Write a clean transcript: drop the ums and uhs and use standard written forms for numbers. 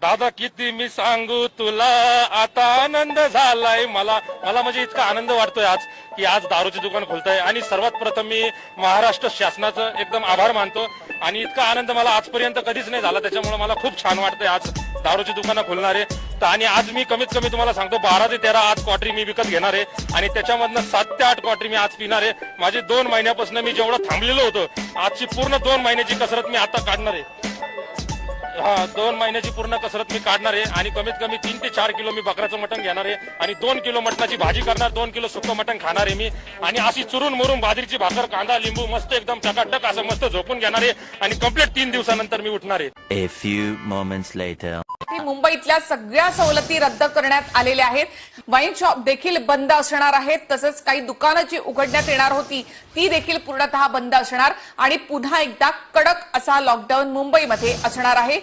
दादा किती मी सांगू तुला, आता आनंद झालाय मला मला म्हणजे इतका आनंद वाटतोय आज की आज दारूचे दुकान खोलतंय. आणि सर्वात प्रथम मी महाराष्ट्र शासनाचं एकदम आभार मानतो. आणि इतका आनंद मला आजपर्यंत कधीच नाही झाला, त्याच्यामुळे मला खूप छान वाटतंय आज दारूची दुकानं खोलणार आहे. आणि आज मी कमीत कमी तुम्हाला सांगतो 12 ते 13 आज क्वाटरी मी विकत घेणार आहे. आणि त्याच्यामधनं 7 ते 8 क्वाटरी मी आज पिणार आहे. माझी 2 महिन्यापासून मी जेवढं थांबलेलो होतो, आजची पूर्ण 2 महिन्याची कसरत मी आता काढणार आहे. 2 महिन्याची पूर्ण कसरत मी काढणार आहे. आणि कमीत कमी 3 ते 4 किलो मी बकऱ्याचं मटण घेणार आहे. आणि 2 किलो मटणाची भाजी करणार, 2 किलो सुकं मटण खाणार आहे मी. आणि अशी चुरून मुरून बाजरीची भाकर, कांदा, लिंबू मस्त एकदम टकाटक असं मस्त झोपून घेणार आहे. आणि कंप्लीट 3 दिवसानंतर मी उठणार आहे. A few moments later. मुंबईतल्या सगळ्या सवलती रद्द करण्यात आलेल्या आहेत. वाईन शॉप देखील बंद असणार आहेत. तसंच काही दुकानं जी उघडण्यात येणार होती ती देखील पूर्णतः बंद असणार. आणि पुन्हा एकदा कडक असा लॉकडाऊन मुंबईमध्ये असणार आहे.